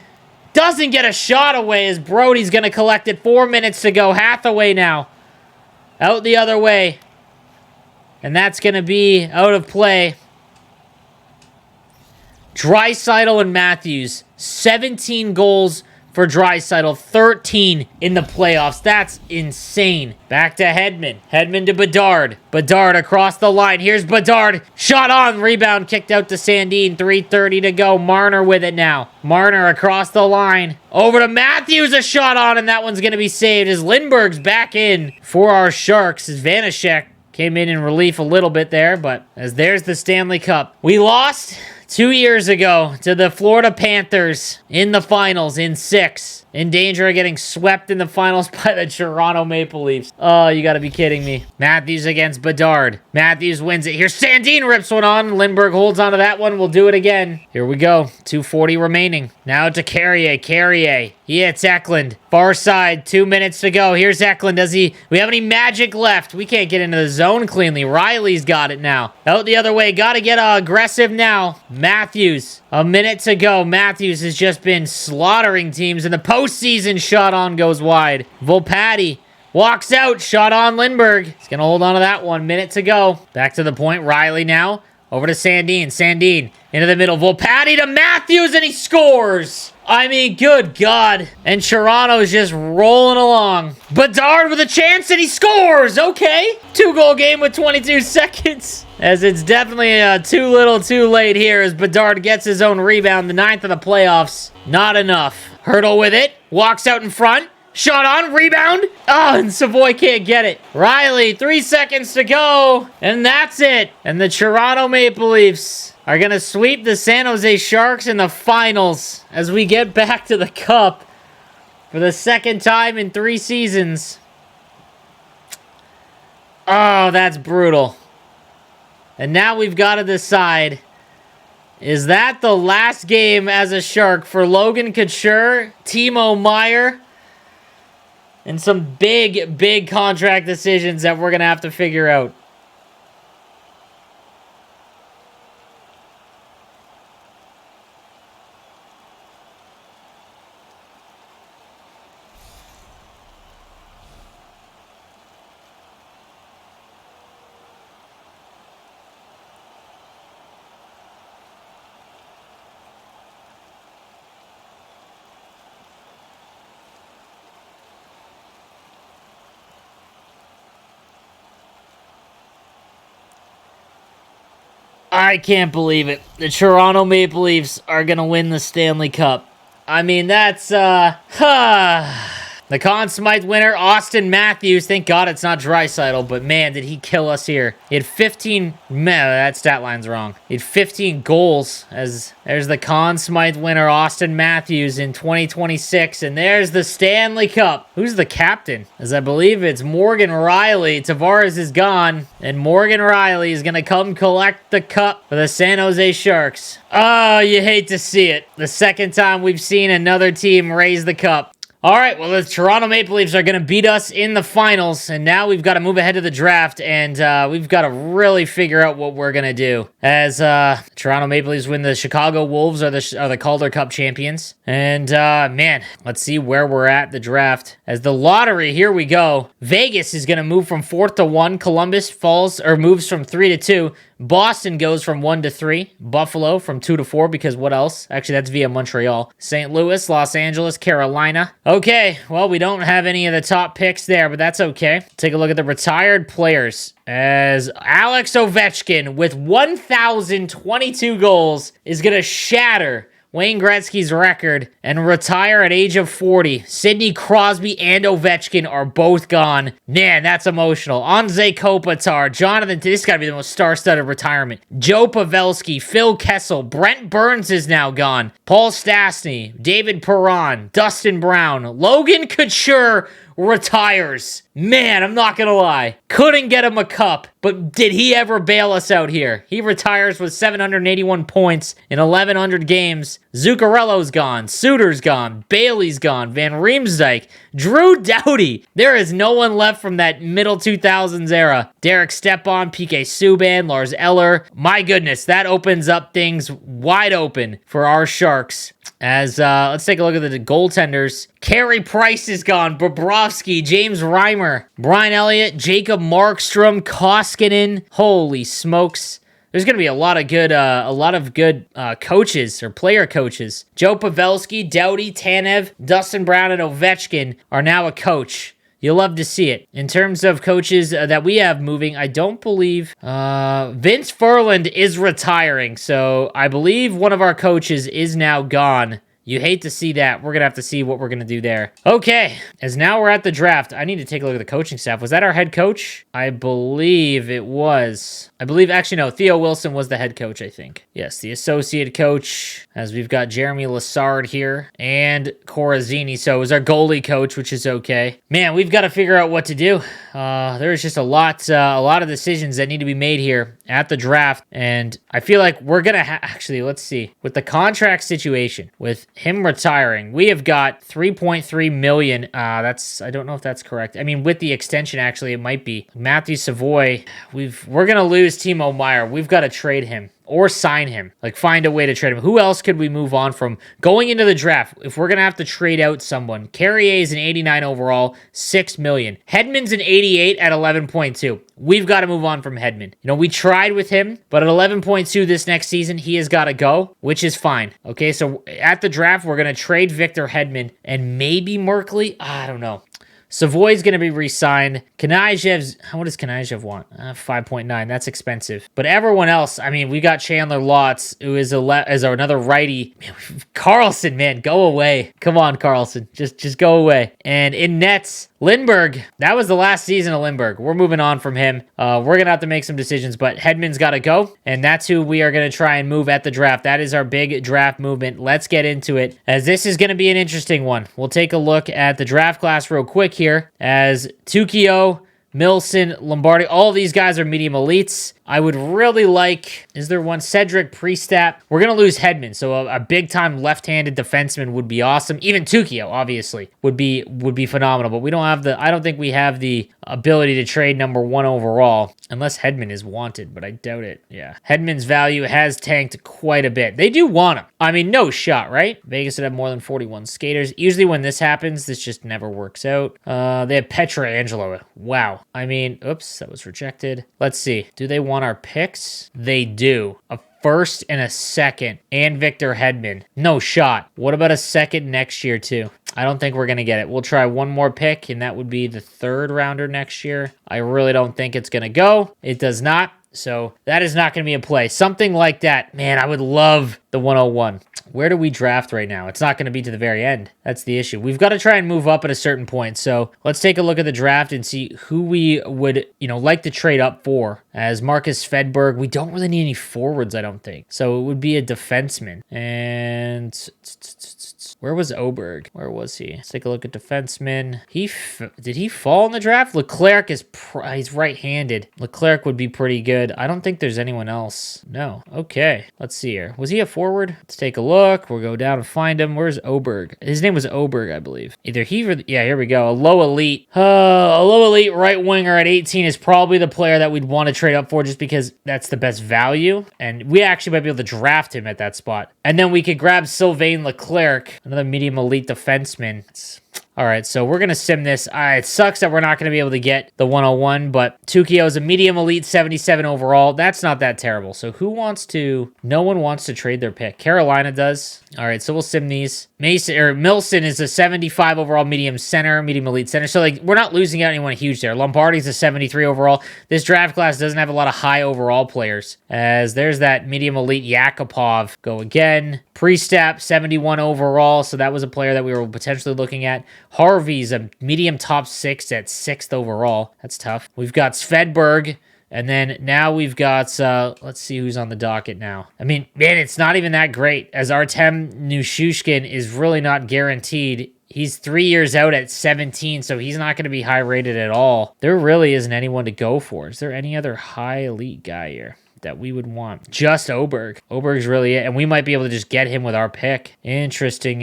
Doesn't get a shot away as Brody's going to collect it. 4 minutes to go. Hathaway now. Out the other way. And that's going to be out of play. Draisaitl and Matthews. 17 goals for Draisaitl. 13 in the playoffs. That's insane. Back to Hedman. Hedman to Bedard. Bedard across the line. Here's Bedard. Shot on. Rebound kicked out to Sandin. 3:30 to go. Marner with it now. Marner across the line. Over to Matthews. A shot on, and that one's going to be saved as Lindbergh's back in for our Sharks. As Vanecek came in relief a little bit there, but as there's the Stanley Cup. We lost 2 years ago to the Florida Panthers in the finals in 6. In danger of getting swept in the finals by the Toronto Maple Leafs. Oh, you gotta be kidding me. Matthews against Bedard. Matthews wins it. Here's Sandin, rips one on. Lindbergh holds onto that one. We'll do it again. Here we go. 2:40 remaining. Now to Carrier. Carrier. He hits Eklund. Far side. 2 minutes to go. Here's Eklund. We have any magic left? We can't get into the zone cleanly. Riley's got it now. Out the other way. Gotta get aggressive now. Matthews. A minute to go. Matthews has just been slaughtering teams in the postseason. Shot on goes wide. Volpatti walks out. Shot on Lindbergh. He's going to hold on to that 1 minute to go. Back to the point. Riley now. Over to Sandin. Sandin into the middle. Volpatti to Matthews, and he scores. I mean, good God. And Toronto's just rolling along. Bedard with a chance, and he scores. Okay. 2-goal game with 22 seconds. As it's definitely too little too late here as Bedard gets his own rebound. The 9th of the playoffs. Not enough. Hertl with it. Walks out in front. Shot on. Rebound. Oh, and Savoy can't get it. Riley, 3 seconds to go. And that's it. And the Toronto Maple Leafs are going to sweep the San Jose Sharks in the finals as we get back to the Cup for the second time in 3 seasons. Oh, that's brutal. And now we've got to decide, is that the last game as a Shark for Logan Couture, Timo Meier, and some big, big contract decisions that we're going to have to figure out. I can't believe it. The Toronto Maple Leafs are going to win the Stanley Cup. I mean, that's, The Conn Smythe winner, Austin Matthews. Thank God it's not Draisaitl, but man, did he kill us here. He had 15... Man, that stat line's wrong. He had 15 goals. As there's the Conn Smythe winner, Austin Matthews in 2026. And there's the Stanley Cup. Who's the captain? As I believe it's Morgan Riley. Tavares is gone. And Morgan Riley is going to come collect the cup for the San Jose Sharks. Oh, you hate to see it. The second time we've seen another team raise the cup. All right, well, the Toronto Maple Leafs are going to beat us in the finals, and now we've got to move ahead to the draft, and we've got to really figure out what we're going to do. As Toronto Maple Leafs win, the Chicago Wolves are the Calder Cup champions. And, man, let's see where we're at the draft. As the lottery, here we go. Vegas is going to move from 4th to 1. Columbus moves from 3 to 2. Boston goes from 1 to 3. Buffalo from 2 to 4, because what else? Actually, that's via Montreal. St. Louis, Los Angeles, Carolina. Okay, well, we don't have any of the top picks there, but that's okay. Take a look at the retired players. As Alex Ovechkin, with 1,022 goals, is going to shatter Wayne Gretzky's record and retire at age of 40. Sidney Crosby and Ovechkin are both gone. Man, that's emotional. Anze Kopitar, Jonathan, this got to be the most star-studded retirement. Joe Pavelski, Phil Kessel, Brent Burns is now gone. Paul Stastny, David Perron, Dustin Brown, Logan Couture retires. Man, I'm not gonna lie. Couldn't get him a cup, but did he ever bail us out here? He retires with 781 points in 1,100 games. Zuccarello's gone. Suter's gone. Bailey's gone. Van Riemsdyk. Drew Doughty. There is no one left from that middle 2000s era. Derek Stepan, PK Subban, Lars Eller. My goodness, that opens up things wide open for our Sharks. As, let's take a look at the goaltenders. Carey Price is gone. Bobrovsky, James Reimer, Brian Elliott, Jacob Markstrom, Koskinen. Holy smokes. There's going to be a lot of good coaches or player coaches. Joe Pavelski, Doughty, Tanev, Dustin Brown, and Ovechkin are now a coach. You'll love to see it. In terms of coaches that we have moving, I don't believe Vince Furland is retiring. So I believe one of our coaches is now gone. You hate to see that. We're going to have to see what we're going to do there. Okay, as now we're at the draft, I need to take a look at the coaching staff. Was that our head coach? I believe it was. Actually, no, Theo Wilson was the head coach, I think. Yes, the associate coach, as we've got Jeremy Lassard here, and Corazzini. So it was our goalie coach, which is okay. Man, we've got to figure out what to do. There's just a lot of decisions that need to be made here at the draft, and I feel like we're going to actually, let's see. With the contract situation, with him retiring, we have got $3.3 million. I don't know if that's correct. I mean, with the extension, actually, it might be. Matthew Savoy, we're going to lose Timo Meier. We've got to trade him or sign him. Like, find a way to trade him. Who else could we move on from going into the draft? If we're going to have to trade out someone, Carrier is an 89 overall, $6 million. Hedman's an 88 at 11.2. We've got to move on from Hedman. You know, we tried with him, but at 11.2 this next season, he has got to go, which is fine. Okay, so at the draft, we're going to trade Victor Hedman and maybe Merkley. I don't know. Savoy's going to be re-signed. Kanajev's, what does Kanajev want? 5.9. That's expensive. But everyone else, I mean, we got Chandler Lotz, who is another righty. Man, Carlson, man, go away. Come on, Carlson. Just go away. And in nets, Lindbergh, that was the last season of Lindbergh. We're moving on from him. We're going to have to make some decisions, but Hedman's got to go, and that's who we are going to try and move at the draft. That is our big draft movement. Let's get into it, as this is going to be an interesting one. We'll take a look at the draft class real quick here, as Tukio, Milson, Lombardi, all these guys are medium elites. I would really like, is there one? Cedric Priestap. We're going to lose Hedman, so a big-time left-handed defenseman would be awesome. Even Tukio, obviously, would be phenomenal, but I don't think we have the ability to trade number 1 overall, unless Hedman is wanted, but I doubt it. Yeah. Hedman's value has tanked quite a bit. They do want him. I mean, no shot, right? Vegas would have more than 41 skaters. Usually when this happens, this just never works out. They have Pietrangelo. Wow. I mean, oops, that was rejected. Let's see. Do they want our picks? They do. A first and a second, and Victor Hedman. No shot. What about a second next year, too? I don't think we're going to get it. We'll try one more pick, and that would be the 3rd rounder next year. I really don't think it's going to go. It does not. So that is not going to be a play. Something like that. Man, I would love the 101. where do we draft right now? It's not going to be to the very end. That's the issue. We've got to try and move up at a certain point. So let's take a look at the draft and see who we would, like to trade up for. As Marcus Fedberg, we don't really need any forwards, I don't think. So it would be a defenseman. And where was Oberg? Where was he? Let's take a look at defenseman. Did he fall in the draft? Leclerc is he's right-handed. Leclerc would be pretty good. I don't think there's anyone else. No. Okay. Let's see here. Was he a forward? Let's take a look. We'll go down and find him. Where's Oberg? His name was Oberg, I believe. Either he or... Yeah, here we go. A low elite. A low elite right winger at 18 is probably the player that we'd want to trade up for just because that's the best value. And we actually might be able to draft him at that spot. And then we could grab Sylvain Leclerc, another medium elite defenseman. All right, so we're going to sim this. It sucks that we're not going to be able to get the 101, but Tukio is a medium elite 77 overall. That's not that terrible. So who wants to... No one wants to trade their pick. Carolina does. All right, so we'll sim these. Milson is a 75 overall medium center, medium elite center. So, we're not losing out anyone huge there. Lombardi's a 73 overall. This draft class doesn't have a lot of high overall players, as there's that medium elite Yakupov. Go again. Priestap, 71 overall, so that was a player that we were potentially looking at. Harvey's a medium top 6 at 6th overall. That's tough. We've got Svedberg, and then now we've got, let's see who's on the docket now. I mean, man, it's not even that great, as Artem Nushushkin is really not guaranteed. He's 3 years out at 17, so he's not going to be high rated at all. There really isn't anyone to go for. Is there any other high elite guy here that we would want? Just Oberg. Oberg's really it, and we might be able to just get him with our pick. Interesting.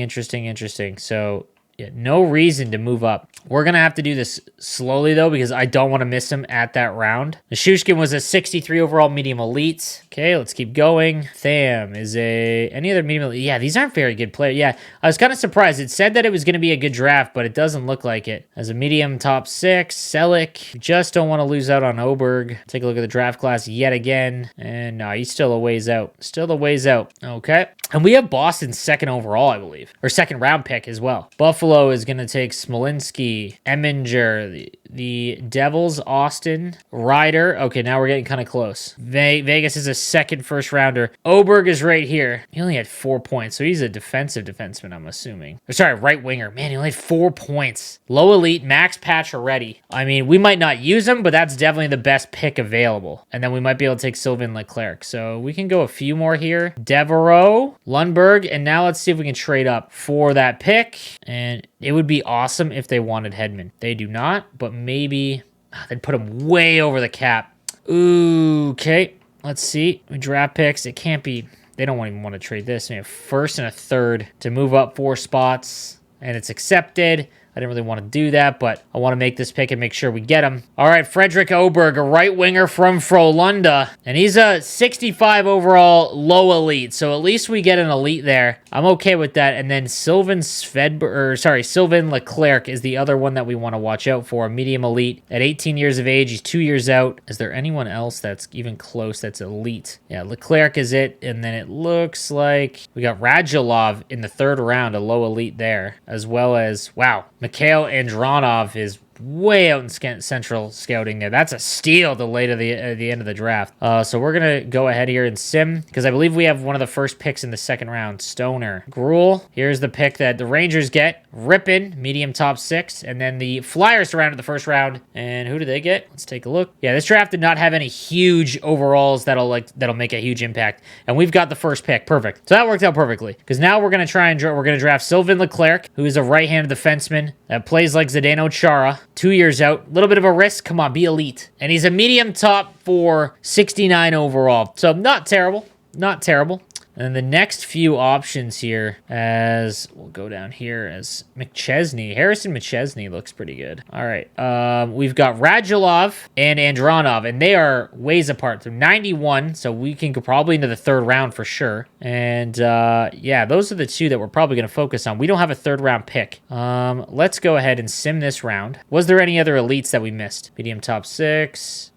So... yeah, no reason to move up. We're going to have to do this slowly, though, because I don't want to miss him at that round. Nishushkin was a 63 overall medium elite. Okay, let's keep going. Tham is any other medium elite? Yeah, these aren't very good players. Yeah, I was kind of surprised. It said that it was going to be a good draft, but it doesn't look like it. As a medium top 6, Selleck. Just don't want to lose out on Oberg. Take a look at the draft class yet again. And no, he's still a ways out. Still a ways out. Okay. And we have Boston's 2nd overall, I believe. Or 2nd round pick as well. Buffalo is going to take Smolinski, Eminger, the Devils, Austin, Ryder. Okay, now we're getting kind of close. Vegas is a 2nd first rounder. Oberg is right here. He only had 4 points, so he's a defensive defenseman, I'm assuming. Or sorry, right winger. Man, he only had 4 points. Low elite, Max Pacioretty. I mean, we might not use him, but that's definitely the best pick available. And then we might be able to take Sylvain Leclerc. So we can go a few more here. Devereaux, Lundberg, and now let's see if we can trade up for that pick. And it would be awesome if they wanted Hedman. They do not, but maybe they'd put him way over the cap. Ooh, okay. Let's see. We draft picks. It can't be... They don't even want to trade this. We have 1st and a 3rd to move up 4 spots, and it's accepted. I didn't really want to do that, but I want to make this pick and make sure we get him. All right, Frederick Oberg, a right winger from Frölunda, and he's a 65 overall low elite, so at least we get an elite there. I'm okay with that. And then Sylvain Leclerc is the other one that we want to watch out for, a medium elite at 18 years of age. He's 2 years out. Is there anyone else that's even close that's elite? Yeah, Leclerc is it, and then it looks like we got Radulov in the 3rd round, a low elite there, as well as, wow, Mikhail Andronov is way out in central scouting there. That's a steal the end of the draft. So we're going to go ahead here and sim, because I believe we have one of the first picks in the 2nd round. Stoner. Gruel. Here's the pick that the Rangers get. Rippin, medium top 6. And then the Flyers surrounded the 1st round. And who do they get? Let's take a look. Yeah, this draft did not have any huge overalls that'll make a huge impact. And we've got the 1st pick. Perfect. So that worked out perfectly. Because now we're going to draft Sylvain Leclerc, who is a right-handed defenseman that plays like Zdeno Chara. 2 years out. A little bit of a risk. Come on, be elite. And he's a medium top 4, 69 overall. So not terrible. Not terrible. And the next few options here, as we'll go down here, as McChesney. Harrison McChesney looks pretty good. All right. We've got Radulov and Andronov, and they are ways apart. They're 91, so we can go probably into the 3rd round for sure. And yeah, those are the two that we're probably going to focus on. We don't have a 3rd round pick. Let's go ahead and sim this round. Was there any other elites that we missed? Medium top 6.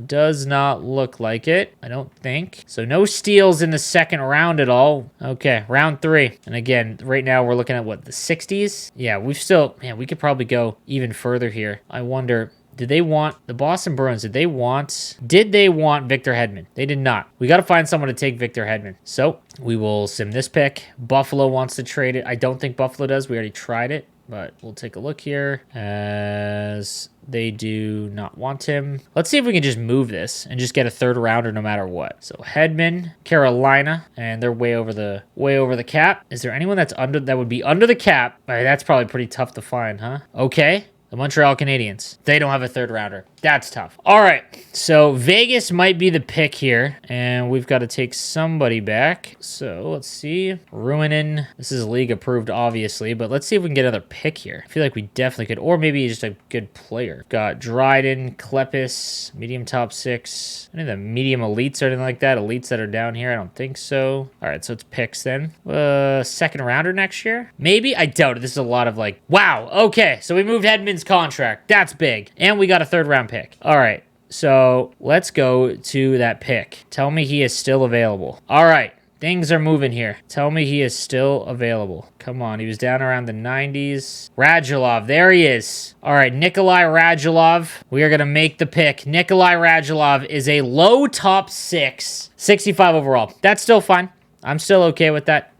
Does not look like it. I don't think. So no steals in the 2nd round at all. Okay, round 3. And again, right now we're looking at what, the 60s? Yeah, we could probably go even further here. I wonder, Did they want the Boston Bruins? Did they want Victor Hedman? They did not. We got to find someone to take Victor Hedman. So we will sim this pick. Buffalo wants to trade it. I don't think Buffalo does. We already tried it, but we'll take a look here as they do not want him. Let's see if we can just move this and just get a third rounder no matter what. So Hedman, Carolina, and they're way over the cap. Is there anyone that would be under the cap? All right, that's probably pretty tough to find, huh? Okay. The Montreal Canadiens. They don't have a third rounder. That's tough. All right. So Vegas might be the pick here. And we've got to take somebody back. So let's see. Ruinen. This is league approved, obviously. But let's see if we can get another pick here. I feel like we definitely could. Or maybe just a good player. Got Dryden, Klepis, medium top 6. Any of the medium elites or anything like that? Elites that are down here? I don't think so. All right. So it's picks then. Second rounder next year? Maybe? I doubt it. This is a lot of like, wow. Okay. So we moved Hedman's contract. That's big. And we got a third round pick. All right. So let's go to that pick. Tell me he is still available. All right. Things are moving here. Tell me he is still available. Come on. He was down around the 90s. Radulov. There he is. All right. Nikolai Radulov. We are going to make the pick. Nikolai Radulov is a low top 6. 65 overall. That's still fine. I'm still okay with that.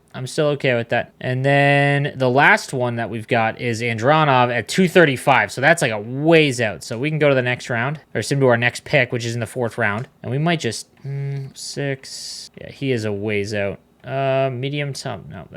And then the last one that we've got is Andronov at 235. So that's like a ways out. So we can go to the next round or sim to our next pick, which is in the 4th round. And we might just 6. Yeah, he is a ways out. Medium top. No,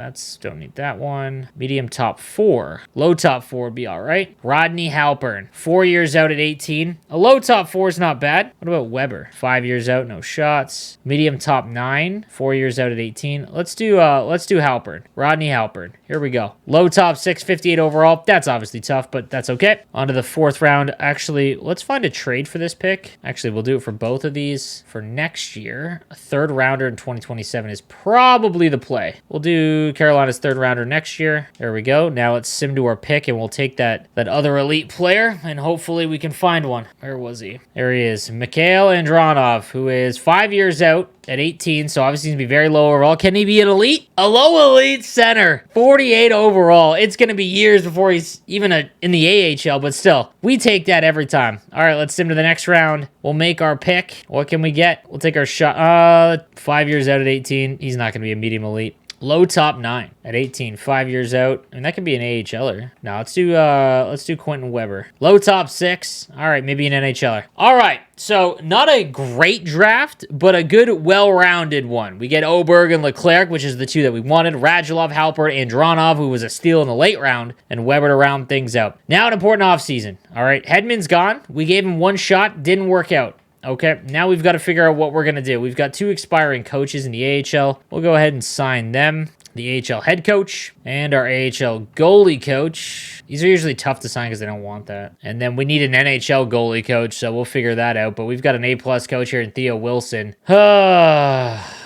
don't need that one. Medium top 4. Low top 4 would be all right. Rodney Halpern, 4 years out at 18. A low top 4 is not bad. What about Weber? 5 years out, no shots. Medium top 9, 4 years out at 18. Let's do Halpern. Rodney Halpern. Here we go. Low top 6, 58 overall. That's obviously tough, but that's okay. On to the 4th round. Actually, let's find a trade for this pick. Actually, we'll do it for both of these for next year. A third rounder in 2027 is probably the play. We'll do Carolina's third rounder next year. There we go. Now let's sim to our pick, and we'll take that other elite player, and hopefully we can find one. Where was he? There he is. Mikhail Andronov, who is 5 years out at 18, so obviously he's going to be very low overall. Can he be an elite? A low elite center. 48 overall. It's going to be years before he's even in the AHL, but still, we take that every time. All right, let's sim to the next round. We'll make our pick. What can we get? We'll take our shot. 5 years out at 18. He's not going to be a medium elite. Low top 9 at 18, 5 years out. And that could be an AHLer. No, let's do Quentin Weber. Low top 6. All right, maybe an NHLer. All right, so not a great draft, but a good, well-rounded one. We get Oberg and Leclerc, which is the 2 that we wanted. Radulov, Halpern, Andronov, who was a steal in the late round, and Weber to round things out. Now an important offseason. All right, Hedman's gone. We gave him one shot, didn't work out. Okay, now we've got to figure out what we're going to do. We've got 2 expiring coaches in the AHL. We'll go ahead and sign them. The AHL head coach and our AHL goalie coach. These are usually tough to sign because they don't want that. And then we need an NHL goalie coach, so we'll figure that out. But we've got an A-plus coach here in Theo Wilson.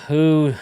Who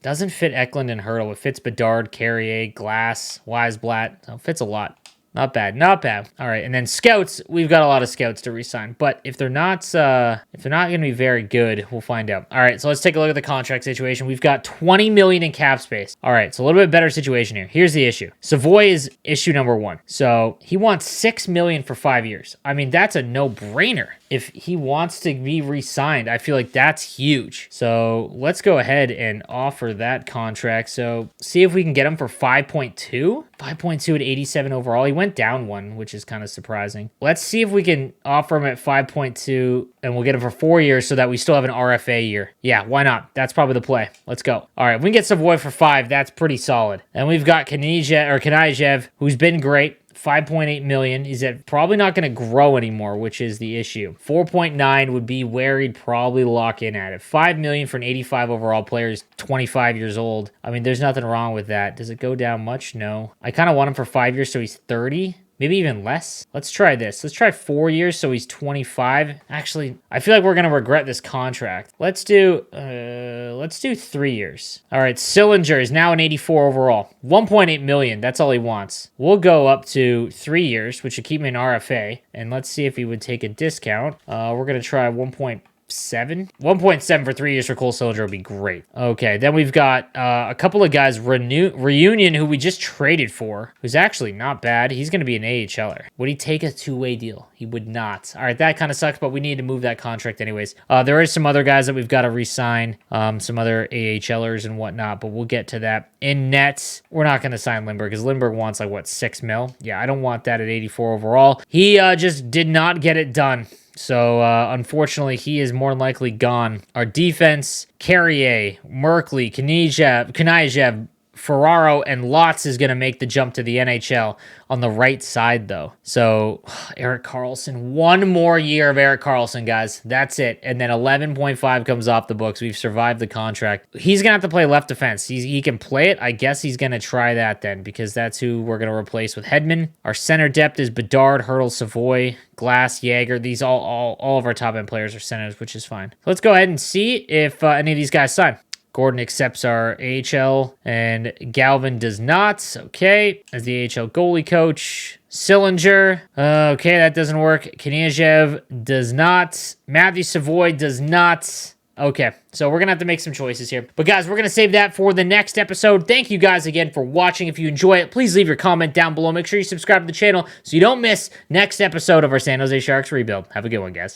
doesn't fit Eklund and Hurdle. It fits Bedard, Carrier, Glass, Weisblatt. So it fits a lot. Not bad, not bad. All right, and then scouts, we've got a lot of scouts to re-sign, but if they're not going to be very good, we'll find out. All right, so let's take a look at the contract situation. We've got $20 million in cap space. All right, so a little bit better situation here. Here's the issue. Savoy is issue number 1. So he wants $6 million for 5 years. I mean, that's a no-brainer. If he wants to be re-signed, I feel like that's huge. So let's go ahead and offer that contract. So see if we can get him for 5.2. 5.2 at 87 overall. He went down 1, which is kind of surprising. Let's see if we can offer him at 5.2 and we'll get him for 4 years so that we still have an RFA year. Yeah, why not? That's probably the play. Let's go. All right, if we can get Savoy for 5, that's pretty solid. And we've got Kanayev, who's been great. 5.8 million. He's probably not going to grow anymore, which is the issue. 4.9 would be where he'd probably lock in at it. 5 million for an 85 overall player is 25 years old. I mean, there's nothing wrong with that. Does it go down much? No. I kind of want him for 5 years, so he's 30. Maybe even less. Let's try this. Let's try 4 years so he's 25. Actually, I feel like we're going to regret this contract. Let's do 3 years. All right, Sillinger is now an 84 overall. 1.8 million, that's all he wants. We'll go up to 3 years, which should keep him in RFA. And let's see if he would take a discount. We're going to try 1.5 1.7 for 3 years for Cole Sillinger would be great. Okay, then we've got a couple of guys, Reunion, who we just traded for, who's actually not bad. He's going to be an AHLer. Would he take a two-way deal? He would not. All right, that kind of sucks, but we need to move that contract anyways. There is some other guys that we've got to re-sign, some other AHLers and whatnot, but we'll get to that. In nets, we're not going to sign Lindbergh because Lindbergh wants like, what, $6 million? Yeah, I don't want that at 84 overall. He just did not get it done. So, unfortunately, he is more than likely gone. Our defense, Carrier, Merkley, Kanayev, Ferraro, and Lotz is going to make the jump to the NHL on the right side, though. So, Erik Karlsson, one more year of Erik Karlsson, guys. That's it. And then 11.5 comes off the books. We've survived the contract. He's going to have to play left defense. He can play it. I guess he's going to try that then because that's who we're going to replace with Hedman. Our center depth is Bedard, Hurdle, Savoy, Glass, Yager. These all of our top end players are centers, which is fine. So let's go ahead and see if any of these guys sign. Gordon accepts our AHL, and Galvin does not. Okay, as the AHL goalie coach. Sillinger. Okay, that doesn't work. Kanayev does not. Matthew Savoy does not. Okay, so we're going to have to make some choices here. But guys, we're going to save that for the next episode. Thank you guys again for watching. If you enjoy it, please leave your comment down below. Make sure you subscribe to the channel so you don't miss next episode of our San Jose Sharks Rebuild. Have a good one, guys.